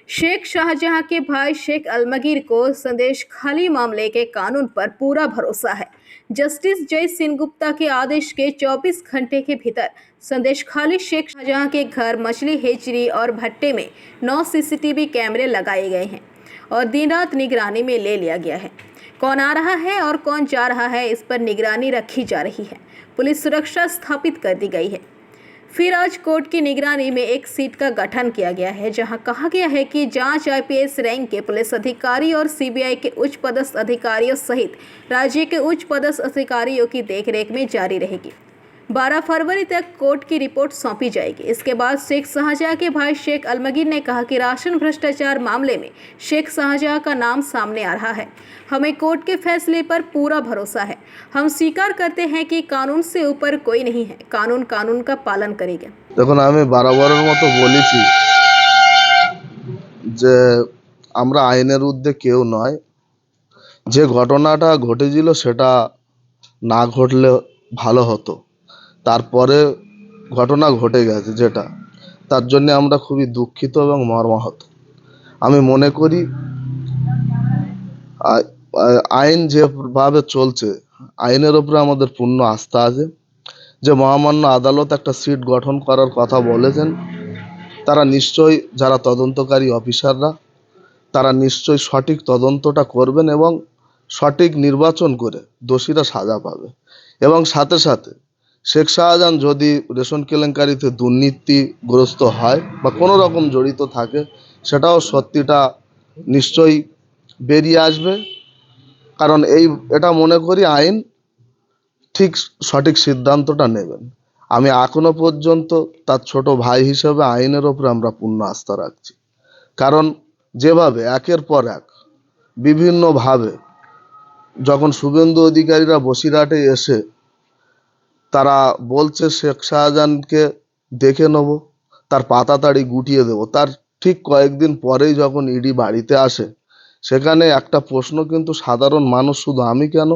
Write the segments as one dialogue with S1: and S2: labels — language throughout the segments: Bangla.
S1: शेख शाहजहां के भाई शेख अलमगीर को संदेश खाली मामले के कानून पर पूरा भरोसा है। जस्टिस जय सिंह गुप्ता के आदेश के 24 घंटे के भीतर संदेश खाली शेख शाहजहां के घर मछली हेचरी और भट्टे में 9 सीसीटीवी कैमरे लगाए गए हैं और दिन रात निगरानी में ले लिया गया है। कौन आ रहा है और कौन जा रहा है, इस पर निगरानी रखी जा रही है। पुलिस सुरक्षा स्थापित कर दी गई है। फिर आज कोर्ट की निगरानी में एक सीट का गठन किया गया है, जहां कहा गया है कि जांच आईपीएस रैंक के पुलिस अधिकारी और सीबीआई के उच्च पदस्थ अधिकारियों सहित राज्य के उच्च पदस्थ अधिकारियों की देखरेख में जारी रहेगी। 12 फरवरी तक कोर्ट की रिपोर्ट सौंपी जाएगी। इसके बाद शेख शाहजहां के भाई शेख अलमगीर ने कहा कि राशन भ्रष्टाचार मामले में शेख शाहजहां का नाम सामने आ रहा है। हमें कोर्ट के फैसले पर पूरा भरोसा है। हम स्वीकार करते हैं कि कानून से ऊपर कोई नहीं है। कानून कानून का पालन करेगा।
S2: দেখুন, আমি বারবারের মতো বলেছি যে আমরা আইনের ঊর্ধ্বে কেউ নয়। যে ঘটনাটা ঘটেছিল সেটা না ঘটলে ভালো হতো। তারপরে ঘটনা ঘটে গেছে, যেটা তার জন্য আমরা খুবই দুঃখিত এবং মর্মাহত। আমি মনে করি আইন যেভাবে চলছে, আইনের উপরে আমাদের পূর্ণ আস্থা আছে। যে মহামান্য আদালত একটা সিট গঠন করার কথা বলেছেন, তারা নিশ্চয়ই, যারা তদন্তকারী অফিসাররা, তারা নিশ্চয়ই সঠিক তদন্তটা করবেন এবং সঠিক নির্বাচন করে দোষীরা সাজা পাবে। এবং সাথে সাথে শেখ শাহজাহান যদি রেশন কেলেঙ্কারিতে দুর্নীতিগ্রস্ত হয় বা কোনো রকম জড়িত থাকে, সেটাও সত্যিটা নিশ্চয়ই বেরিয়ে আসবে। কারণ এটা মনে করি আইন ঠিক সঠিক সিদ্ধান্তটা নেবেন। আমি এখনো পর্যন্ত তার ছোট ভাই হিসেবে আইনের ওপরে আমরা পূর্ণ আস্থা রাখছি। কারণ যেভাবে একের পর এক বিভিন্নভাবে যখন শুভেন্দু অধিকারীরা বসিরহাটে এসে তারা বলছে শেখ শাহজাহানকে দেখে নেব, তার পাতাতাড়ি গুটিয়ে দেব, তার ঠিক কয়েকদিন পরেই যখন ইডি বাড়িতে আসে, সেখানে একটা প্রশ্ন কিন্তু সাধারণ মানুষ, শুধু আমি কেন,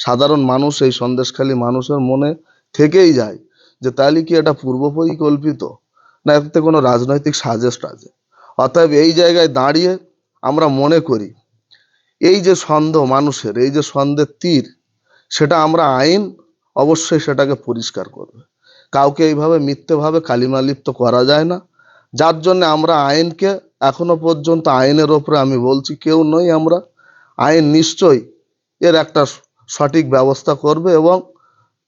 S2: সাধারণ মানুষ, এই সন্দেশখালী মানুষের মনে থেকেই যায় যে তাহলে কি এটা পূর্ব পরিকল্পিত, না এতে কোনো রাজনৈতিক সাজেশ আছে। অতএব এই জায়গায় দাঁড়িয়ে আমরা মনে করি এই যে সন্দেহ মানুষের, এই যে সন্দেহের তীর, সেটা আমরা আইন অবশ্যই সেটাকে পরিষ্কার করবে। কাউকে এইভাবে মিথ্যেভাবে কালিমালিপ্ত করা যায় না। যার জন্য আমরা আইনকে এখনো পর্যন্ত, আইনের ওপরে আমি বলছি কেউ নই আমরা। আইন নিশ্চয়ই এর একটা সঠিক ব্যবস্থা করবে এবং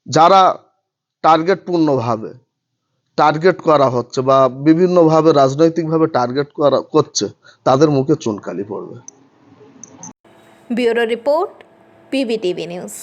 S2: যারা টার্গেটপূর্ণভাবে টার্গেট করা হচ্ছে বা বিভিন্নভাবে রাজনৈতিকভাবে টার্গেট করছে, তাদের মুখে চুনকালি পড়বে।
S1: Bureau report, PBTV news.